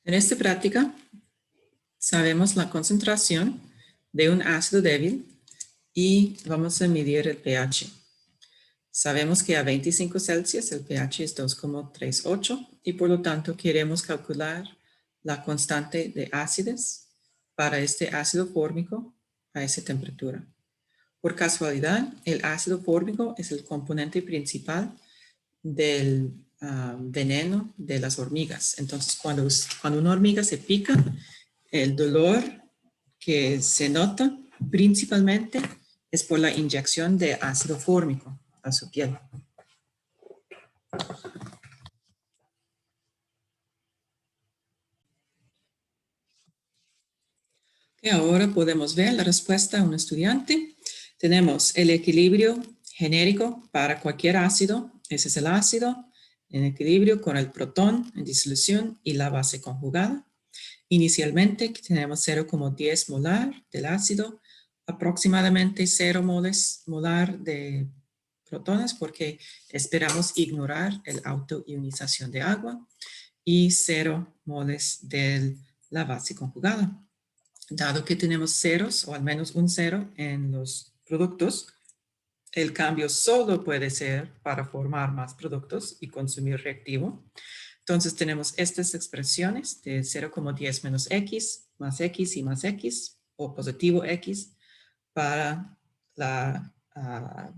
En esta práctica, sabemos la concentración de un ácido débil y vamos a medir el pH. Sabemos que a 25 Celsius el pH es 2,38 y por lo tanto queremos calcular la constante de acidez para este ácido fórmico a esa temperatura. Por casualidad, el ácido fórmico es el componente principal del veneno de las hormigas. Entonces, cuando una hormiga se pica, el dolor que se nota principalmente es por la inyección de ácido fórmico a su piel. Y ahora podemos ver la respuesta a un estudiante. Tenemos el equilibrio genérico para cualquier ácido. Ese es el ácido en equilibrio con el protón en disolución y la base conjugada. Inicialmente tenemos 0,10 molar del ácido, aproximadamente 0 molar de protones porque esperamos ignorar la autoionización de agua y 0 moles de la base conjugada. Dado que tenemos ceros o al menos un cero en los productos, el cambio solo puede ser para formar más productos y consumir reactivo. Entonces tenemos estas expresiones de 0,10 menos x, más x y más x, o positivo x, para las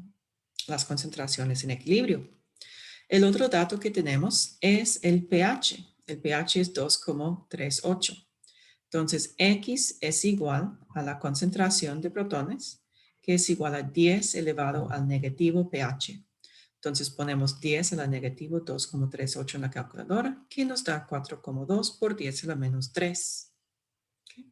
concentraciones en equilibrio. El otro dato que tenemos es el pH. El pH es 2,38. Entonces, x es igual a la concentración de protones, que es igual a 10 elevado al negativo pH. Entonces, ponemos 10 a la negativo 2,38 en la calculadora, que nos da 4,2 por 10 a la menos 3. Okay.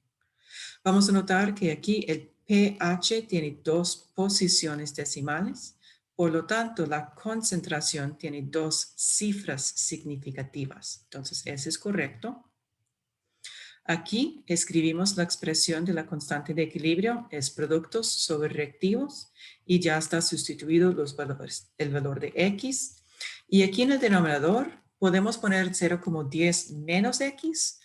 Vamos a notar que aquí el pH tiene 2 posiciones decimales, por lo tanto, la concentración tiene 2 cifras significativas. Entonces, ese es correcto. Aquí escribimos la expresión de la constante de equilibrio, es productos sobre reactivos, y ya está sustituido los valores, el valor de x. Y aquí en el denominador podemos poner 0,10 menos x,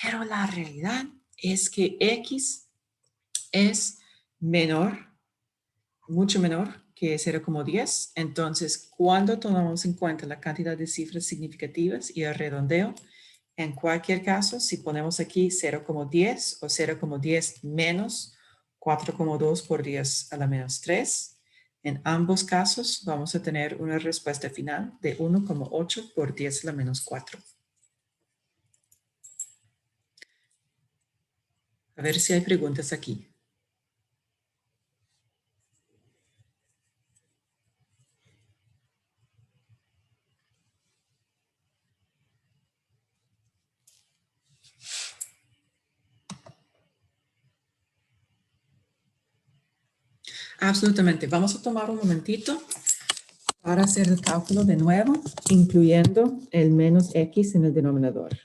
pero la realidad es que x es menor, mucho menor que 0,10. Entonces, cuando tomamos en cuenta la cantidad de cifras significativas y el redondeo, en cualquier caso, si ponemos aquí 0,10 o 0,10 menos 4,2 por 10 a la menos 3, en ambos casos vamos a tener una respuesta final de 1,8 por 10 a la menos 4. A ver si hay preguntas aquí. Absolutamente. Vamos a tomar un momentito para hacer el cálculo de nuevo, incluyendo el menos x en el denominador.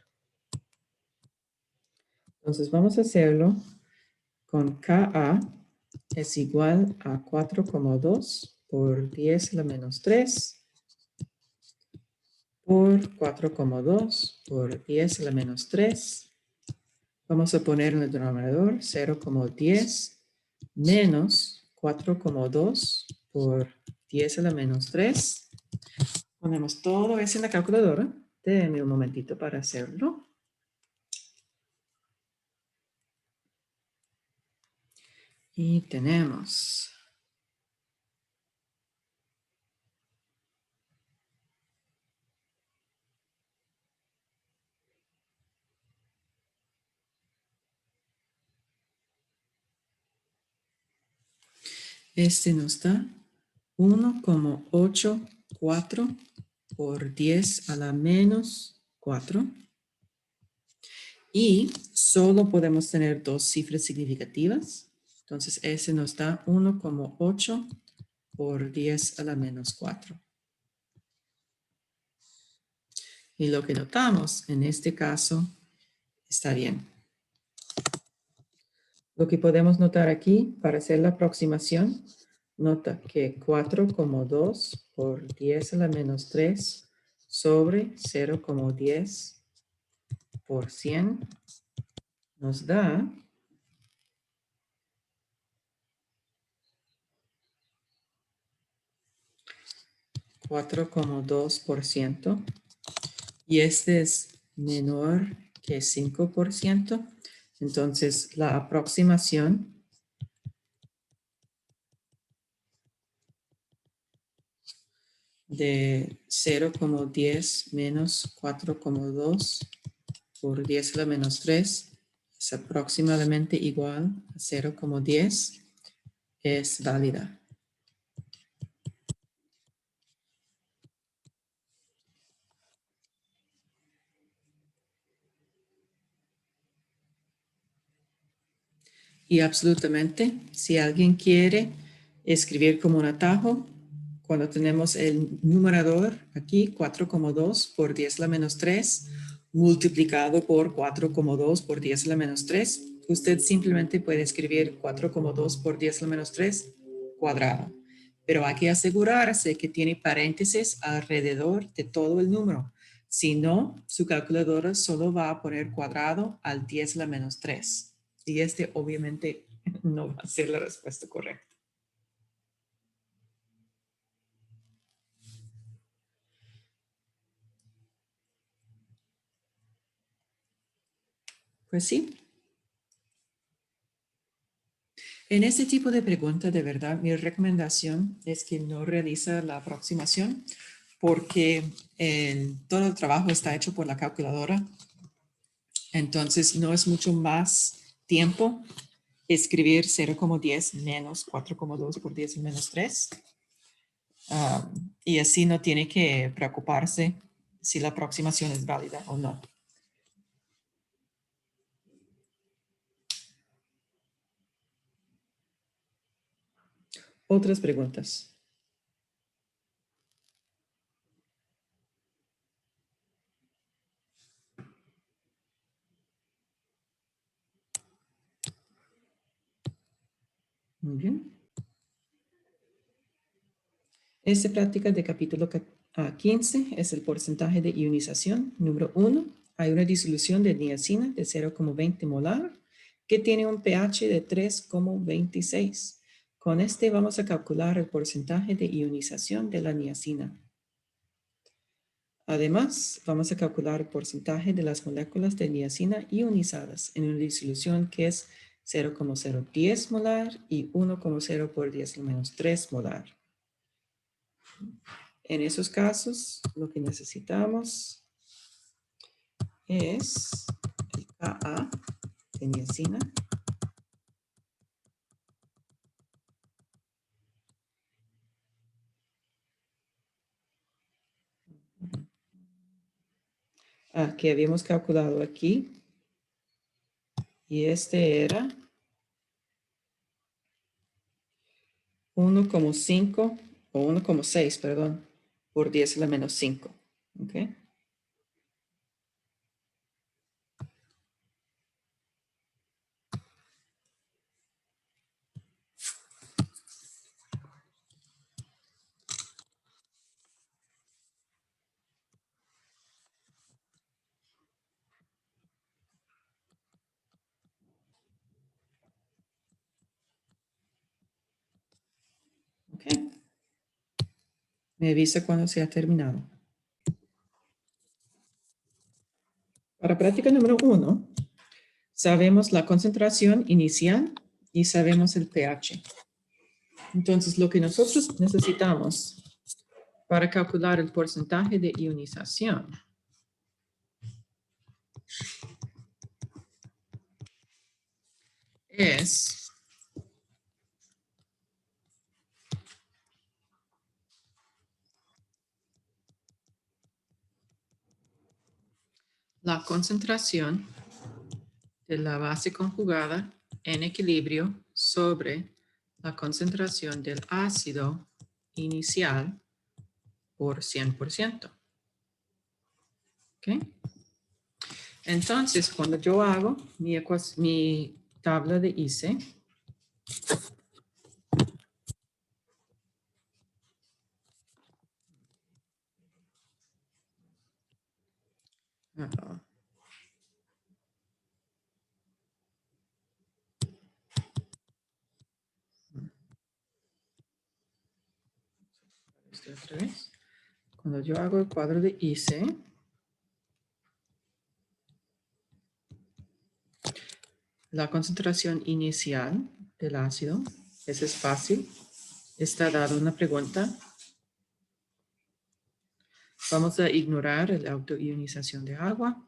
Entonces vamos a hacerlo con Ka es igual a 4,2 por 10 a la menos 3 por 4,2 por 10 a la menos 3. Vamos a poner en el denominador 0,10 menos 4,2 por 10 a la menos 3. Ponemos todo eso en la calculadora. Denme un momentito para hacerlo. Y tenemos este nos da 1,84 por 10 a la menos 4. Y solo podemos tener dos cifras significativas. Entonces, ese nos da 1,8 por 10 a la menos 4. Y lo que notamos en este caso está bien. Lo que podemos notar aquí para hacer la aproximación, nota que 4,2 por 10 a la menos 3 sobre 0,10 por 100 nos da 4,2%. Y este es menor que 5%. Entonces, la aproximación de 0,10 menos 4,2 por 10 a la menos 3 es aproximadamente igual a 0,10. Es válida. Y absolutamente, si alguien quiere escribir como un atajo, cuando tenemos el numerador aquí, 4,2 por 10 a la menos 3, multiplicado por 4,2 por 10 a la menos 3, usted simplemente puede escribir 4,2 por 10 a la menos 3 cuadrado. Pero hay que asegurarse que tiene paréntesis alrededor de todo el número. Si no, su calculadora solo va a poner cuadrado al 10 a la menos 3. Y este obviamente no va a ser la respuesta correcta. Pues sí. En este tipo de pregunta, de verdad, mi recomendación es que no realice la aproximación porque todo el trabajo está hecho por la calculadora. Entonces, no es mucho más tiempo escribir 0,10 menos 4,2 por 10 menos 3. Y así no tiene que preocuparse si la aproximación es válida o no. Otras preguntas. Muy bien. Esta práctica de capítulo 15 es el porcentaje de ionización. Número 1. Hay una disolución de niacina de 0,20 molar que tiene un pH de 3,26. Con este vamos a calcular el porcentaje de ionización de la niacina. Además, vamos a calcular el porcentaje de las moléculas de niacina ionizadas en una disolución que es 0,010 molar y 1,0 por 10 menos 3 molar. En esos casos, lo que necesitamos es el Ka de niacina que habíamos calculado aquí. Y este era 1,5 o 1,6, perdón, por 10 a la menos 5. ¿Ok? ¿Ok? Me avisa cuando sea terminado. Para práctica número 1, sabemos la concentración inicial y sabemos el pH. Entonces, lo que nosotros necesitamos para calcular el porcentaje de ionización es la concentración de la base conjugada en equilibrio sobre la concentración del ácido inicial por 100%. ¿Ok? Entonces, cuando yo hago mi tabla de ICE, Otra vez. Cuando yo hago el cuadro de ICE, la concentración inicial del ácido, ese es fácil, está dado una pregunta. Vamos a ignorar la autoionización de agua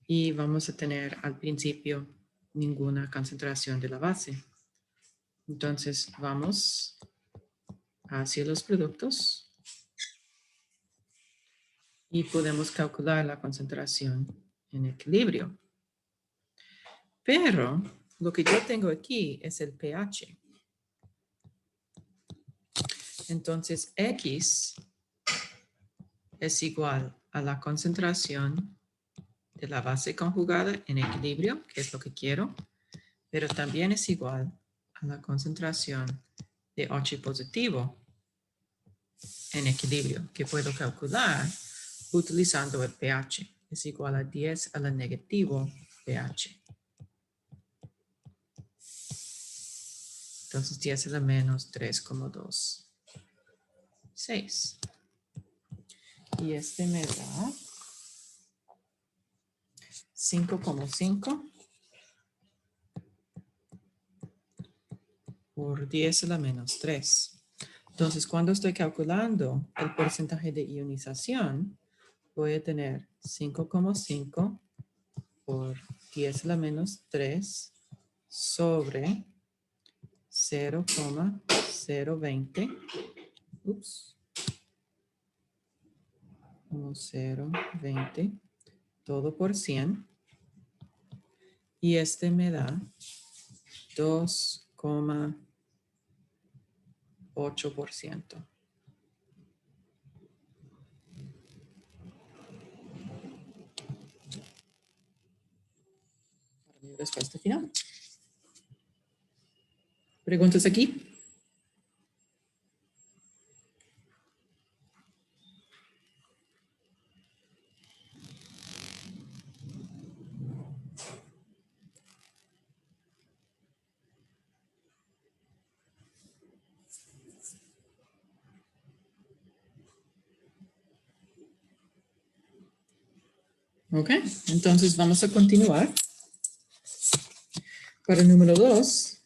y vamos a tener al principio ninguna concentración de la base. Entonces vamos hacia los productos y podemos calcular la concentración en equilibrio. Pero lo que yo tengo aquí es el pH. Entonces X es igual a la concentración de la base conjugada en equilibrio, que es lo que quiero, pero también es igual a la concentración de OH positivo en equilibrio, que puedo calcular utilizando el pH. Es igual a 10 a la negativo pH. Entonces 10 a la menos 3,26. Y este me da 5,5 por 10 a la menos 3. Entonces, cuando estoy calculando el porcentaje de ionización, voy a tener 5,5 por 10 a la menos 3 sobre 0,020. Ups. 0,20 todo por 100. Y este me da 2,8%. Para mi respuesta final. ¿Preguntas aquí? Ok, entonces vamos a continuar. Para el número 2,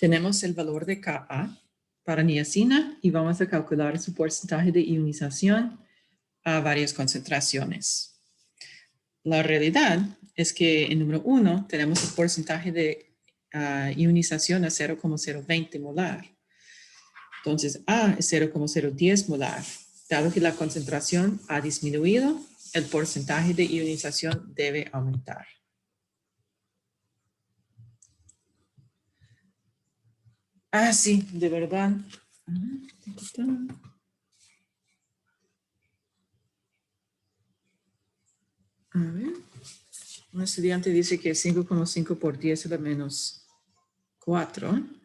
tenemos el valor de Ka para niacina y vamos a calcular su porcentaje de ionización a varias concentraciones. La realidad es que en número 1 tenemos el porcentaje de ionización a 0,020 molar. Entonces A es 0,010 molar. Dado que la concentración ha disminuido, el porcentaje de ionización debe aumentar. Ah, sí, de verdad. A ver. Un estudiante dice que 5,5 por 10 a la menos 4.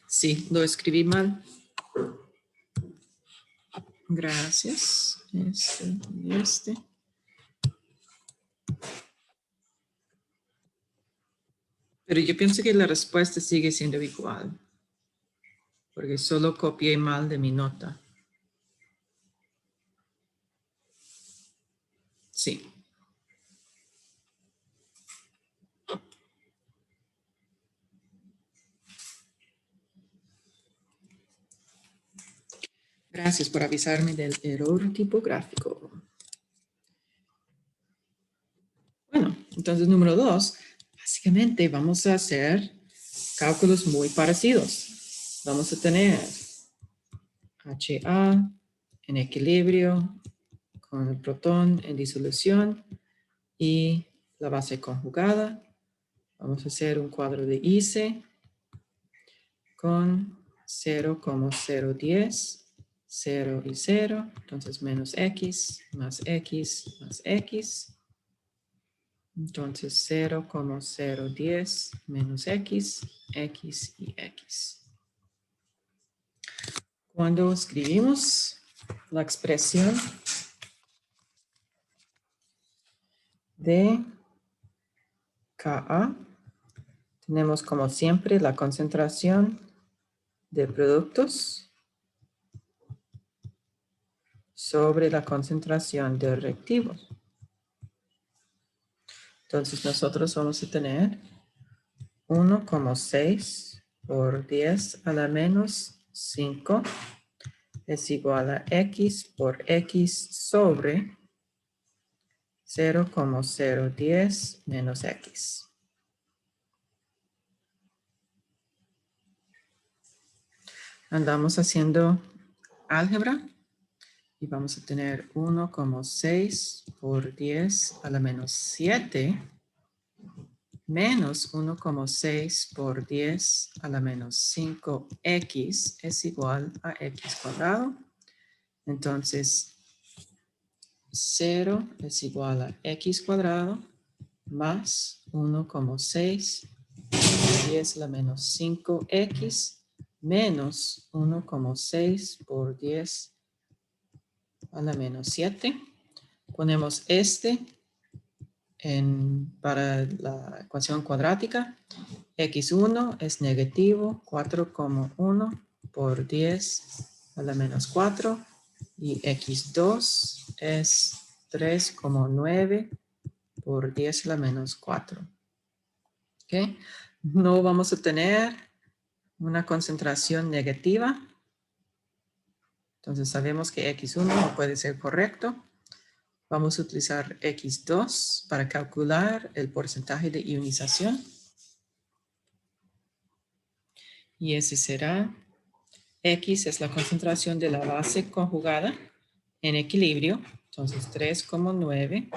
Sí, lo escribí mal. Gracias. Este y este. Pero yo pienso que la respuesta sigue siendo igual. Porque solo copié mal de mi nota. Sí. Gracias por avisarme del error tipográfico. Bueno, entonces número 2. Básicamente vamos a hacer cálculos muy parecidos. Vamos a tener HA en equilibrio con el protón en disolución y la base conjugada. Vamos a hacer un cuadro de ICE con 0,010, 0 y 0. Entonces menos X más X más X. Entonces 0,010 menos X, X y X. Cuando escribimos la expresión de Ka Tenemos como siempre la concentración de productos sobre la concentración de reactivos. Entonces nosotros vamos a tener 1,6 por 10 a la menos 5 es igual a x por x sobre 0,010 menos x. Andamos haciendo álgebra y vamos a tener 1,6 por 10 a la menos 7 menos 1,6 por 10 a la menos 5x es igual a x cuadrado. Entonces, 0 es igual a x cuadrado más 1,6 por 10 a la menos 5x menos 1,6 por 10 a la menos 7. Ponemos para la ecuación cuadrática. X1 es negativo 4,1 por 10 a la menos 4 y X2 es 3,9 por 10 a la menos 4. ¿Ok? No vamos a tener una concentración negativa. Entonces sabemos que X1 no puede ser correcto. Vamos a utilizar X2 para calcular el porcentaje de ionización. Y ese será, X es la concentración de la base conjugada en equilibrio. Entonces 3,9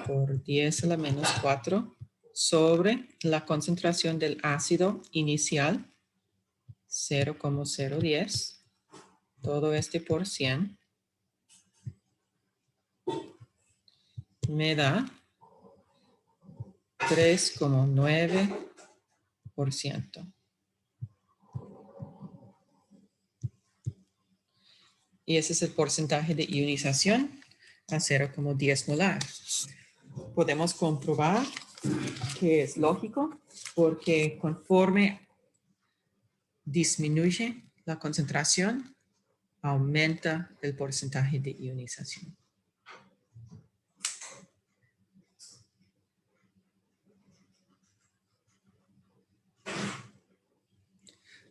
por 10 a la menos 4 sobre la concentración del ácido inicial, 0,010. Todo por 100 me da 3,9%. Y ese es el porcentaje de ionización a 0,10 molar. Podemos comprobar que es lógico porque conforme disminuye la concentración, aumenta el porcentaje de ionización.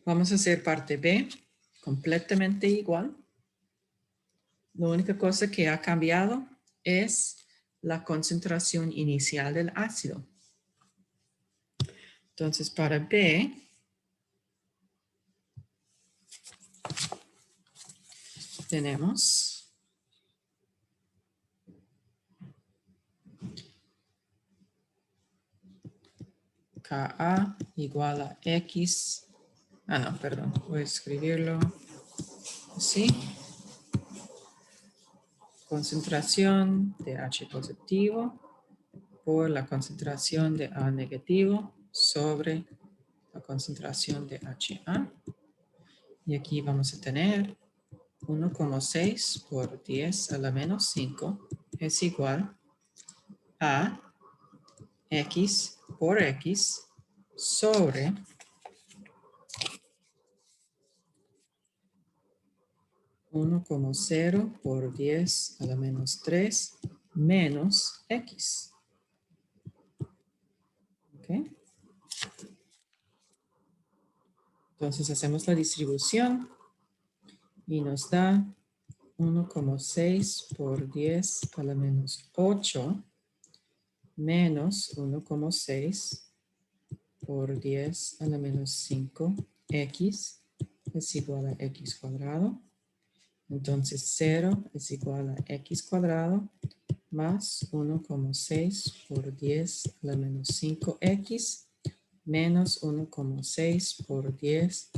Vamos a hacer parte B completamente igual. La única cosa que ha cambiado es la concentración inicial del ácido. Entonces, para B, tenemos Ka igual a X. No, perdón, voy a escribirlo así. Concentración de H positivo por la concentración de A negativo sobre la concentración de HA. Y aquí vamos a tener 1,6 por 10 a la menos 5 es igual a X por X sobre 1,0 por 10 a la menos 3 menos X. ¿Ok? Entonces hacemos la distribución y nos da 1,6 por 10 a la menos 8 menos 1,6 por 10 a la menos 5x es igual a x cuadrado. Entonces 0 es igual a x cuadrado más 1,6 por 10 a la menos 5x menos 1,6 por 10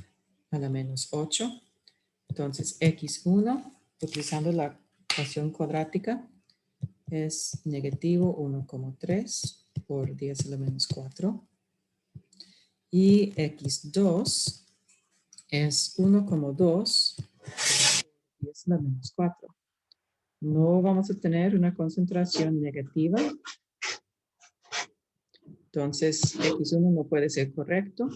a la menos 8. Entonces x1, utilizando la ecuación cuadrática, es negativo 1,3 por 10 a la menos 4. Y x2 es 1,2 por 10 a la menos 4. No vamos a tener una concentración negativa Entonces, X1 no puede ser correcto.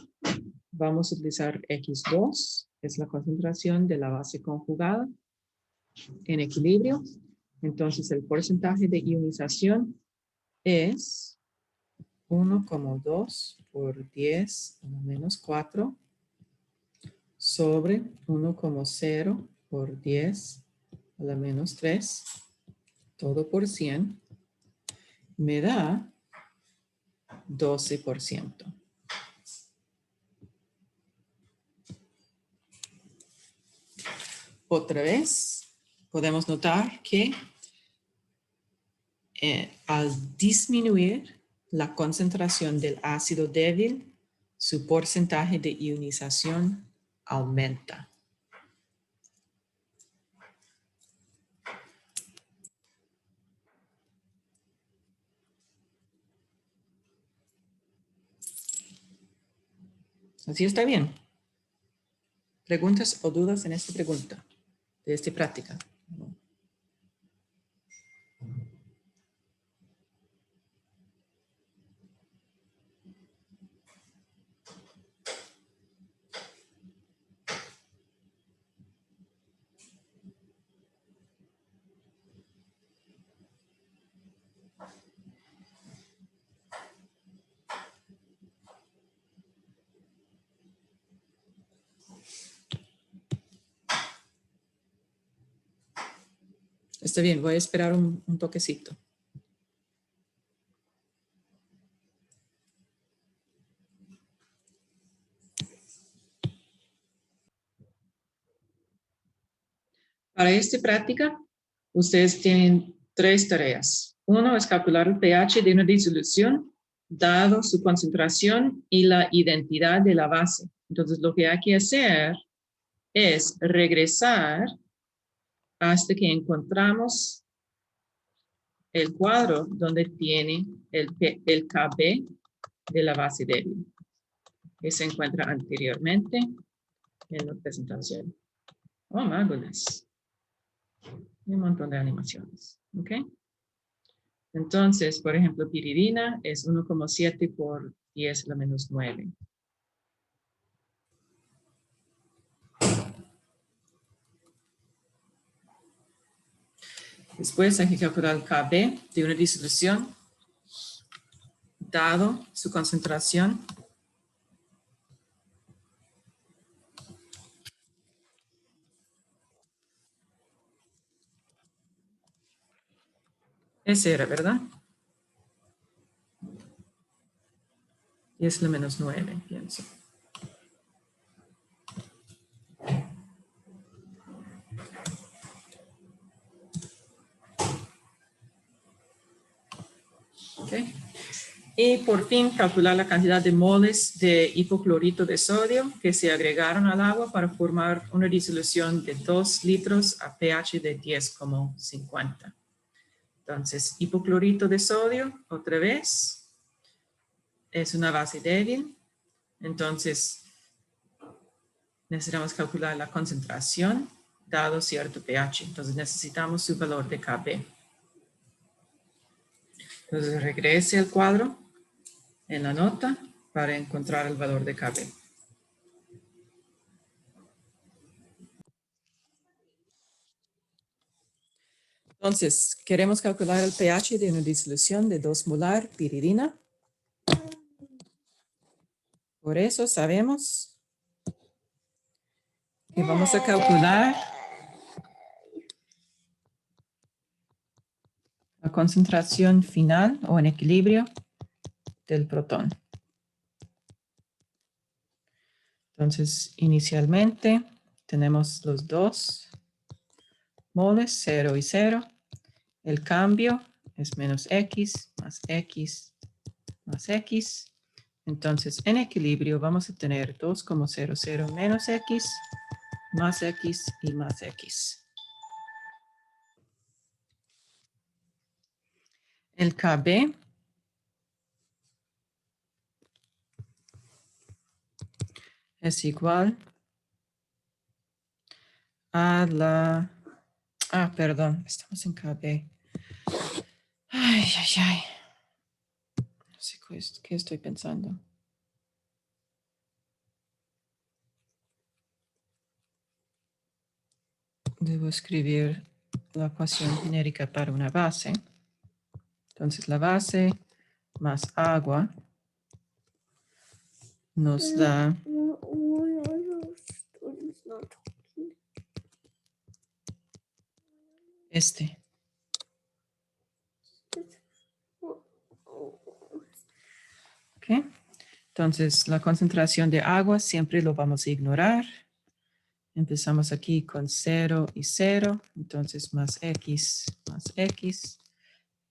Vamos a utilizar X2, es la concentración de la base conjugada en equilibrio. Entonces, el porcentaje de ionización es 1,2 por 10 a la menos 4 sobre 1,0 por 10 a la menos 3, todo por 100, me da 12%. Otra vez, podemos notar que al disminuir la concentración del ácido débil, su porcentaje de ionización aumenta. Así está bien. ¿Preguntas o dudas en esta pregunta, de esta práctica? Está bien, voy a esperar un toquecito. Para esta práctica, ustedes tienen 3 tareas. Uno es calcular el pH de una disolución, dado su concentración y la identidad de la base. Entonces, lo que hay que hacer es regresar hasta que encontramos el cuadro donde tiene el KB de la base débil, que se encuentra anteriormente en la presentación. Oh, my goodness. Un montón de animaciones. ¿Ok? Entonces, por ejemplo, piridina es 1,7 por 10 a la menos 9. Después hay que calcular el KB de una disolución, dado su concentración. Ese era, ¿verdad? 10 a la menos 9, pienso. Okay. Y por fin calcular la cantidad de moles de hipoclorito de sodio que se agregaron al agua para formar una disolución de 2 litros a pH de 10,50. Entonces, hipoclorito de sodio, otra vez, es una base débil. Entonces, necesitamos calcular la concentración dado cierto pH. Entonces, necesitamos su valor de KB. Entonces, regrese al cuadro en la nota para encontrar el valor de KB. Entonces, queremos calcular el pH de una disolución de 2 molar piridina. Por eso sabemos que vamos a calcular la concentración final o en equilibrio del protón. Entonces, inicialmente tenemos los 2 moles, 0 y 0. El cambio es menos X más X más X. Entonces, en equilibrio vamos a tener 2,00 menos X, más X y más X. El KB es igual a la... perdón, estamos en KB. Ay. No sé Pues, ¿qué estoy pensando? Debo escribir la ecuación genérica para una base. Entonces, la base más agua nos da este. ¿Ok? Entonces, la concentración de agua siempre lo vamos a ignorar. Empezamos aquí con 0 y 0. Entonces, más x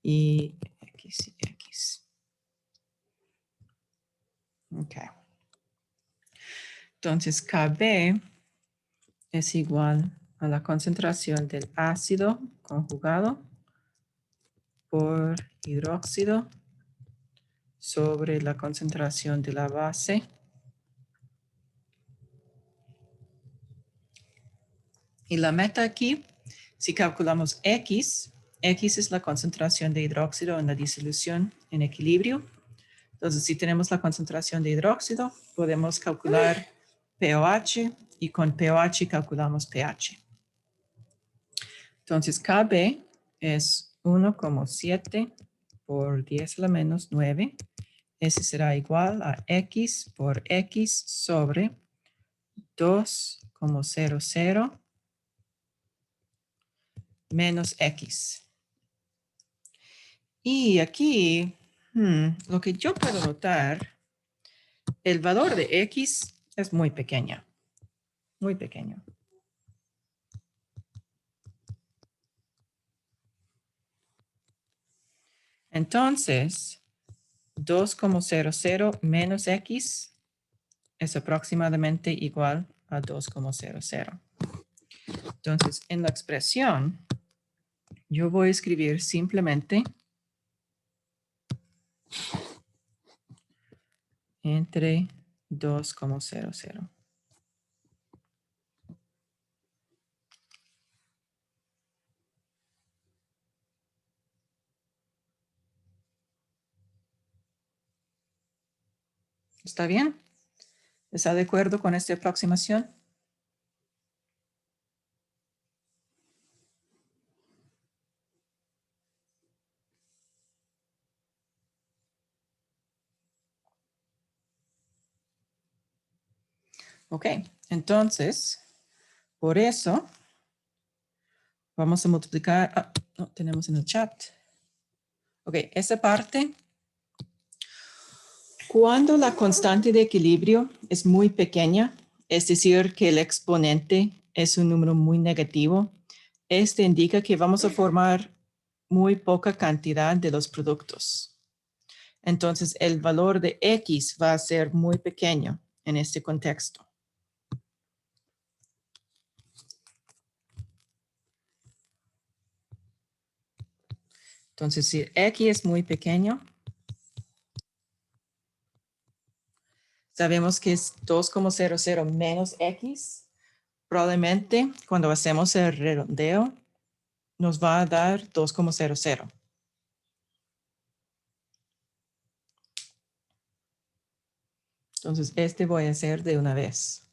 y x y x. Ok. Entonces, Kb es igual a la concentración del ácido conjugado por hidróxido sobre la concentración de la base. Y la meta aquí, si calculamos X es la concentración de hidróxido en la disolución en equilibrio. Entonces, si tenemos la concentración de hidróxido, podemos calcular pOH y con pOH calculamos pH. Entonces, Kb es 1,7 por 10 a la menos 9. Ese será igual a X por X sobre 2,00 menos X. Y aquí, lo que yo puedo notar, el valor de X es muy pequeño. Muy pequeño. Entonces, 2,00 menos X es aproximadamente igual a 2,00. Entonces, en la expresión, yo voy a escribir simplemente entre 2,00. ¿Está bien? ¿Está de acuerdo con esta aproximación? Ok, entonces, por eso, vamos a multiplicar, no, tenemos en el chat. Ok, esa parte, cuando la constante de equilibrio es muy pequeña, es decir, que el exponente es un número muy negativo, este indica que vamos a formar muy poca cantidad de los productos. Entonces, el valor de X va a ser muy pequeño en este contexto. Entonces, si X es muy pequeño, sabemos que es 2,00 menos X. Probablemente cuando hacemos el redondeo, nos va a dar 2,00. Entonces, este voy a hacer de una vez.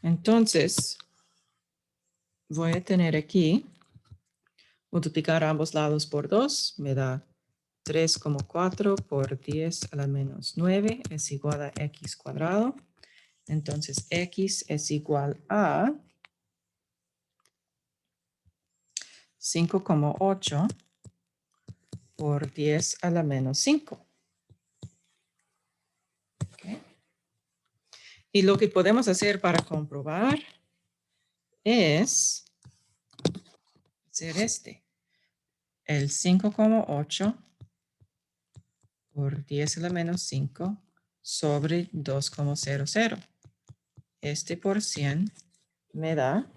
Entonces, voy a tener aquí, multiplicar ambos lados por 2, me da 3,4 por 10 a la menos 9 es igual a X cuadrado. Entonces, X es igual a 5,8 por 10 a la menos 5. Okay. Y lo que podemos hacer para comprobar es hacer este. El 5,8 por 10 a la menos 5 sobre 2,00. Este por 100 me da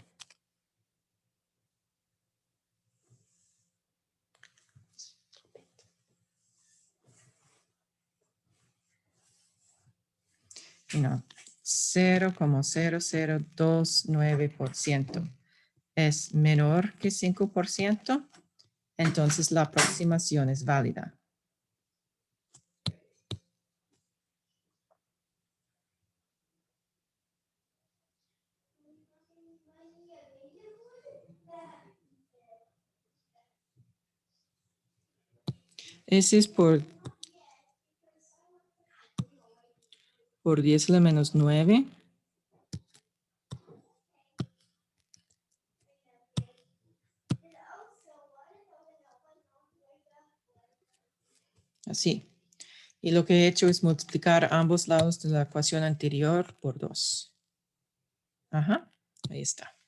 0,0029%. es menor que 5%, entonces la aproximación es válida. Ese es por 10 a la menos 9. Así. Y lo que he hecho es multiplicar ambos lados de la ecuación anterior por 2. Ajá, ahí está.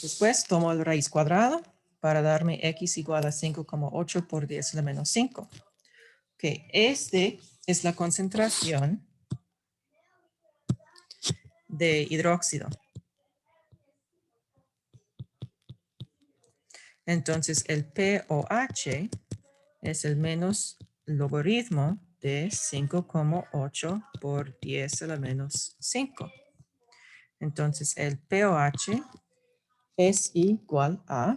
Después tomo la raíz cuadrada para darme x igual a 5,8 por 10 a la menos 5. Ok, este es la concentración de hidróxido. Entonces el pOH es el menos logaritmo de 5,8 por 10 a la menos 5. Entonces el pOH es igual a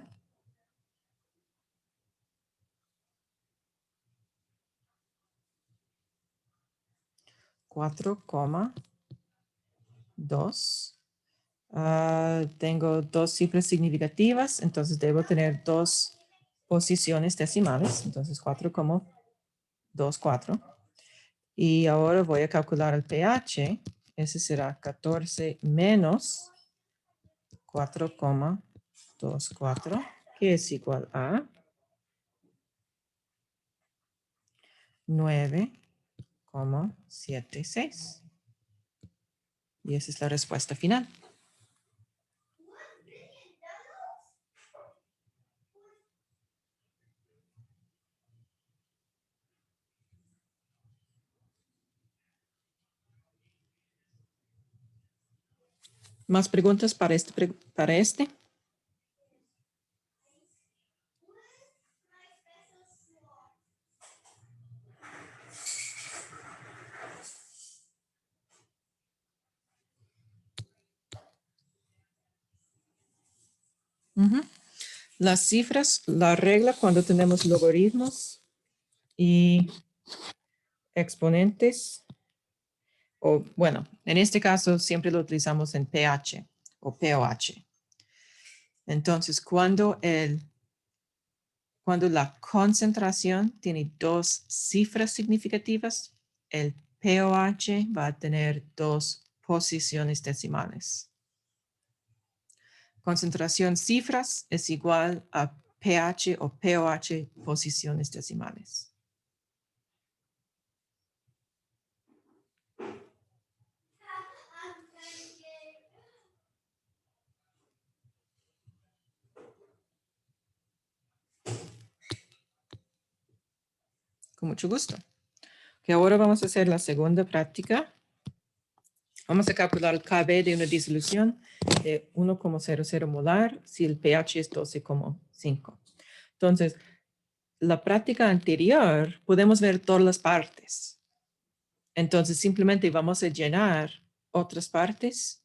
4,2. Tengo dos cifras significativas, entonces debo tener dos posiciones decimales, entonces 4,24. Y ahora voy a calcular el pH, ese será 14 menos 4,24, que es igual a 9,76. Y esa es la respuesta final. ¿Más preguntas para este? Ujú. Las cifras, la regla cuando tenemos logaritmos y exponentes, o bueno, en este caso siempre lo utilizamos en pH o pOH. Entonces, cuando la concentración tiene dos cifras significativas, el pOH va a tener dos posiciones decimales. Concentración cifras es igual a pH o pOH posiciones decimales. Con mucho gusto. Que ahora vamos a hacer la segunda práctica. Vamos a calcular el KB de una disolución de 1,00 molar si el pH es 12,5. Entonces, la práctica anterior podemos ver todas las partes. Entonces, simplemente vamos a llenar otras partes.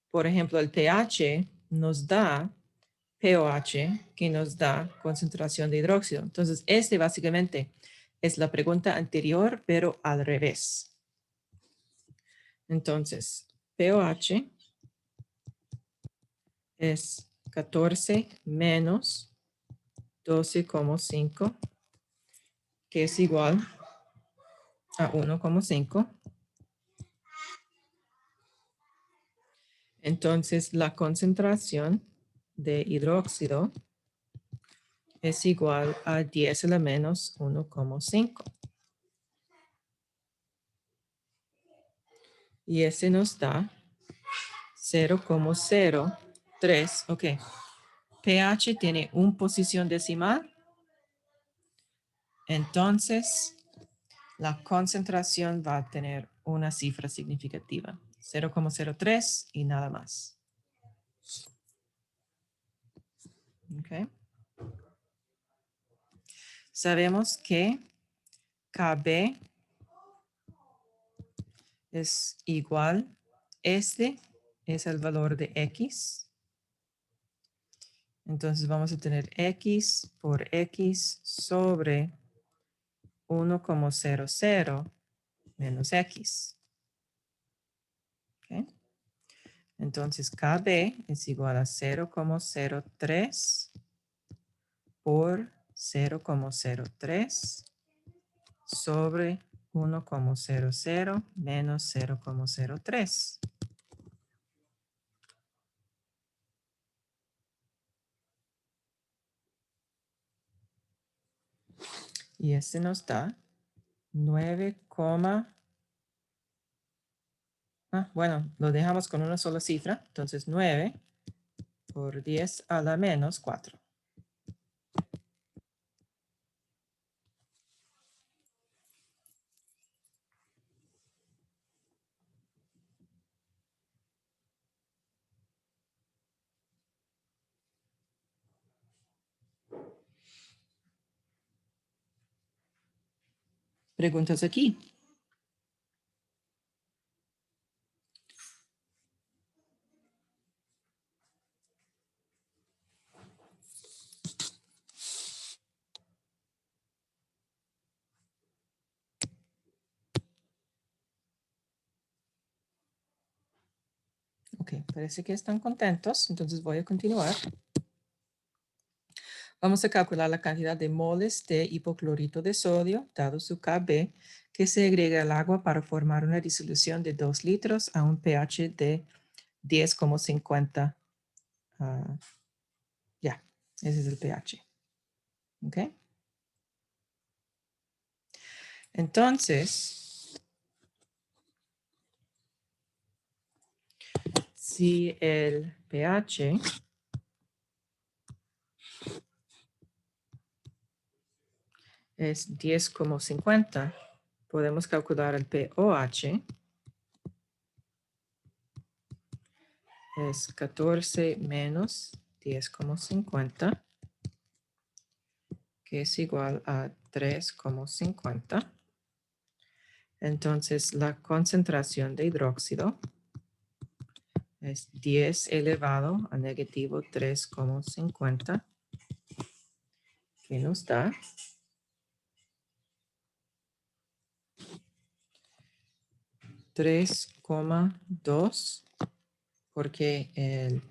Por ejemplo, el pH nos da pOH, que nos da concentración de hidróxido. Entonces, este básicamente es la pregunta anterior, pero al revés. Entonces, pOH es 14 menos 12,5, que es igual a 1,5. Entonces, la concentración de hidróxido es igual a 10 a la menos 1,5. Y ese nos da 0,03. Ok. pH tiene una posición decimal. Entonces, la concentración va a tener una cifra significativa. 0,03 y nada más. Ok. Sabemos que KB es igual. Este es el valor de X. Entonces vamos a tener x por x sobre 1,00 menos x. ¿Ok? Entonces KB es igual a 0,03 por 0,03 sobre 1,00 menos 0,03. Y este nos da 9, bueno, lo dejamos con una sola cifra. Entonces 9 por 10 a la menos 4. Preguntas aquí. Ok, parece que están contentos. Entonces voy a continuar. Vamos a calcular la cantidad de moles de hipoclorito de sodio, dado su Kb, que se agrega al agua para formar una disolución de 2 litros a un pH de 10,50. Ya, ese es el pH. ¿Ok? Entonces, si el pH es 10,50, podemos calcular el pOH. Es 14 menos 10,50, que es igual a 3,50. Entonces, la concentración de hidróxido es 10 elevado a negativo 3,50, que nos da 3,2, porque el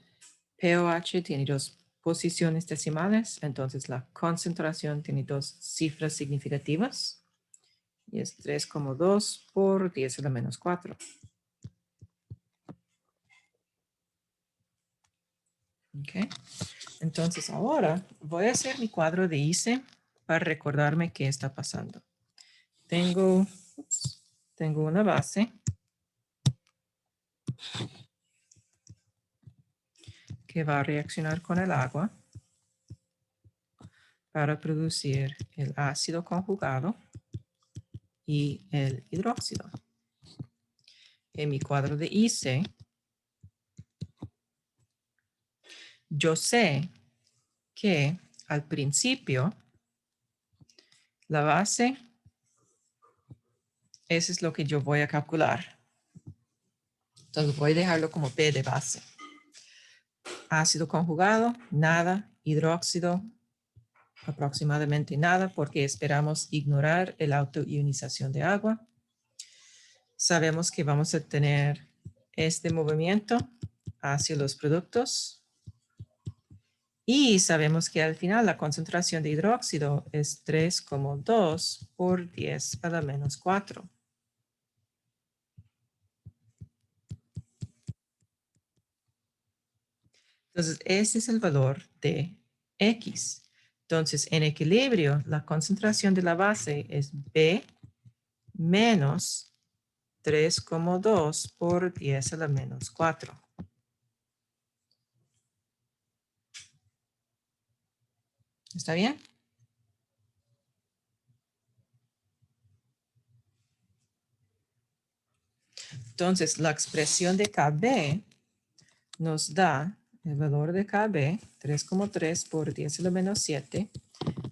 pOH tiene 2 posiciones decimales, entonces la concentración tiene 2 cifras significativas, y es 3,2 por 10 a la menos 4. Ok, entonces ahora voy a hacer mi cuadro de ICE para recordarme qué está pasando. Tengo una base que va a reaccionar con el agua para producir el ácido conjugado y el hidróxido. En mi cuadro de ICE, yo sé que al principio la base, eso es lo que yo voy a calcular. Entonces voy a dejarlo como P de base. Ácido conjugado, nada. Hidróxido, aproximadamente nada, porque esperamos ignorar la autoionización de agua. Sabemos que vamos a tener este movimiento hacia los productos. Y sabemos que al final la concentración de hidróxido es 3,2 por 10 a la menos 4. Entonces, ese es el valor de X. Entonces, en equilibrio, la concentración de la base es B menos 3,2 por 10 a la menos 4. ¿Está bien? Entonces, la expresión de KB nos da el valor de KB, 3,3 por 10 a la menos 7,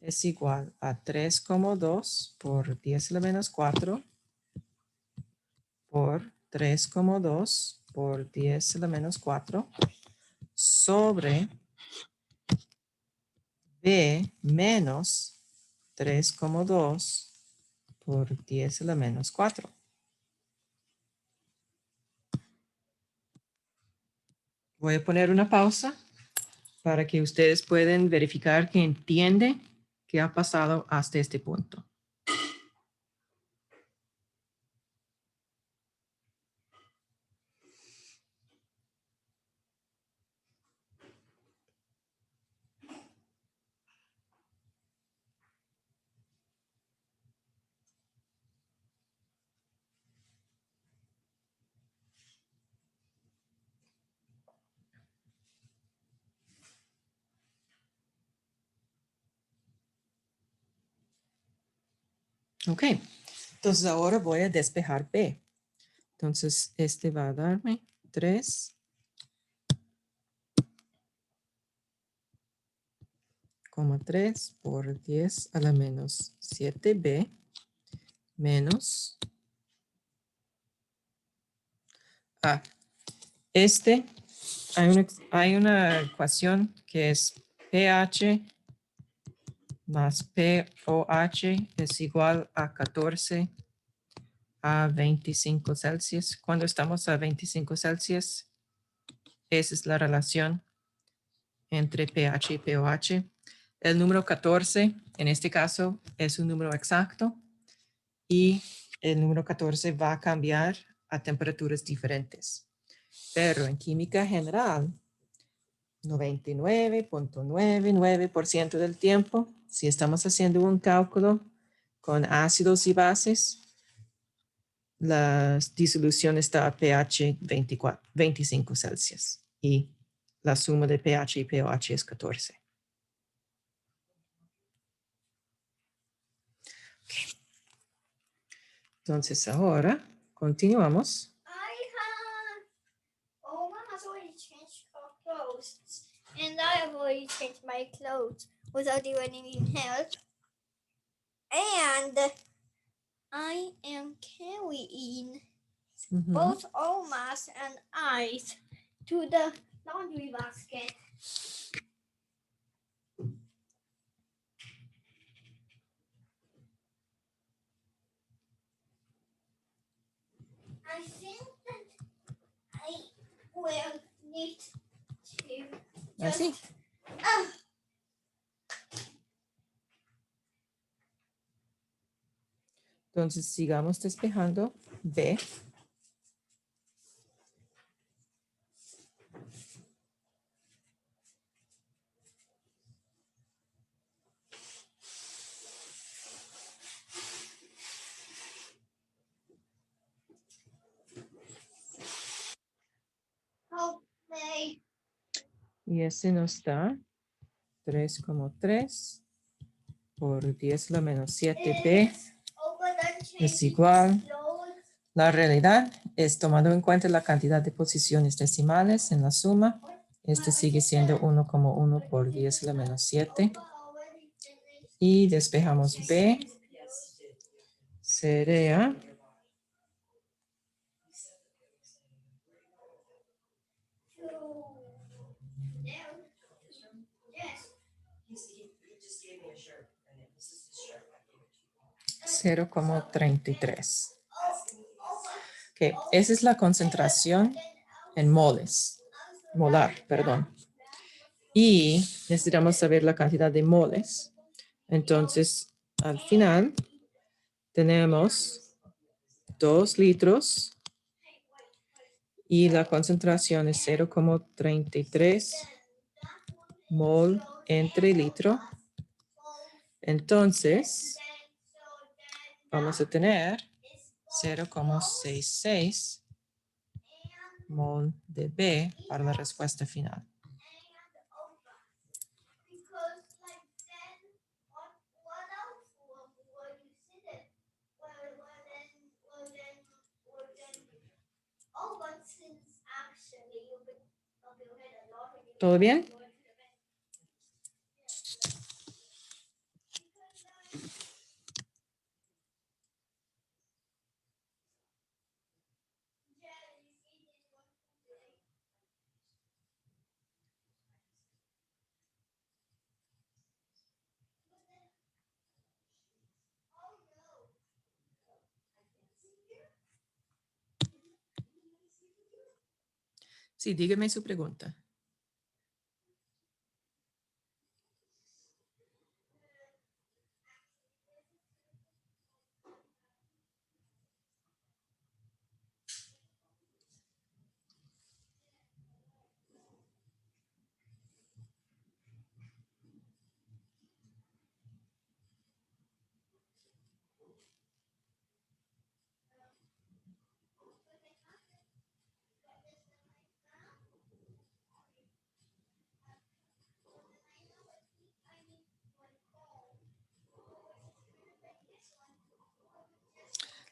es igual a 3,2 por 10 a la menos 4 por 3,2 por 10 a la menos 4 sobre B menos 3,2 por 10 a la menos 4. Voy a poner una pausa para que ustedes puedan verificar que entiende qué ha pasado hasta este punto. Ok, entonces ahora voy a despejar B. Entonces este va a darme 3,3 por 10 a la menos 7B menos A. Hay una ecuación que es pH más pOH es igual a 14 a 25 Celsius. Cuando estamos a 25 Celsius, esa es la relación entre pH y pOH. El número 14, en este caso, es un número exacto y el número 14 va a cambiar a temperaturas diferentes. Pero en química general, 99,99% del tiempo, si estamos haciendo un cálculo con ácidos y bases, la disolución está a pH 25 Celsius y la suma de pH y pOH es 14. Entonces ahora continuamos. Mom has already changed her clothes, and I have already changed my clothes without even needing help. And I am carrying both Omas and Ice to the laundry basket. I think that I will need to just... Así. Entonces sigamos despejando B. Help me. Y ese nos da 3,3 por 10 a la menos 7B es igual. La realidad es tomando en cuenta la cantidad de posiciones decimales en la suma. Este sigue siendo 1,1 por 10 a la menos 7. Y despejamos B. Sería 0,33. Ok, esa es la concentración en molar, perdón. Y necesitamos saber la cantidad de moles. Entonces, al final, tenemos 2 litros y la concentración es 0,33 mol entre litro. Entonces, vamos a tener 0,66 mol de B para la respuesta final. ¿Todo bien? Sí, dígame su pregunta.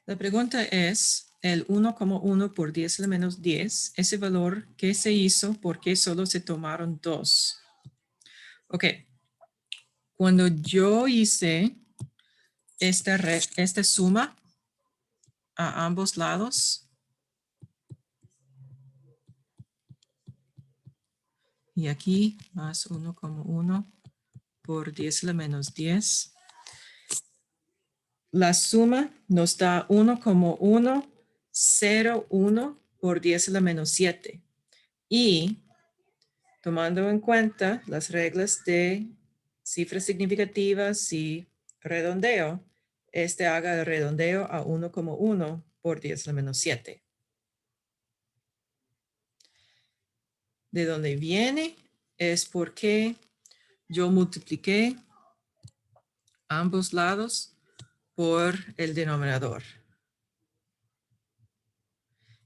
La pregunta es el 1,1 por 10 a la menos 10. Ese valor, ¿qué se hizo? ¿Por qué solo se tomaron 2? Ok. Cuando yo hice esta suma a ambos lados, y aquí más 1,1 por 10 a la menos 10. La suma nos da 1,101 por 10 a la menos 7. Y tomando en cuenta las reglas de cifras significativas y redondeo, haga el redondeo a 1,1 por 10 a la menos 7. De donde viene es porque yo multipliqué ambos lados por el denominador.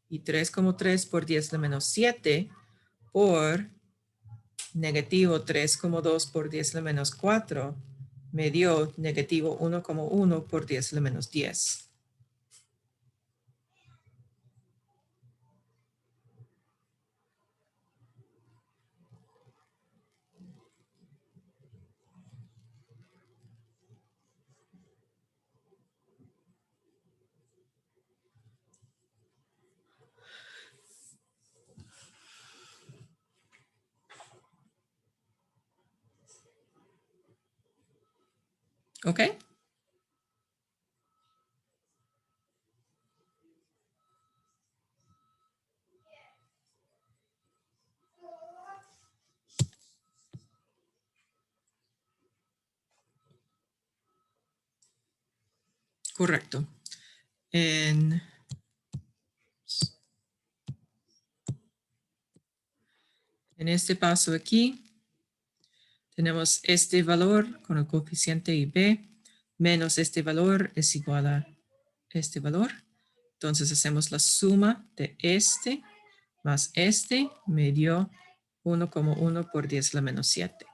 Y 3,3 por 10 a la menos 7 por negativo 3,2 por 10 a la menos 4 me dio negativo 1,1 por 10 a la menos 10. ¿Ok? Correcto. En este paso aquí, tenemos este valor con el coeficiente IB menos este valor es igual a este valor. Entonces hacemos la suma de este más este me dio 1,1 por 10 a la menos 7.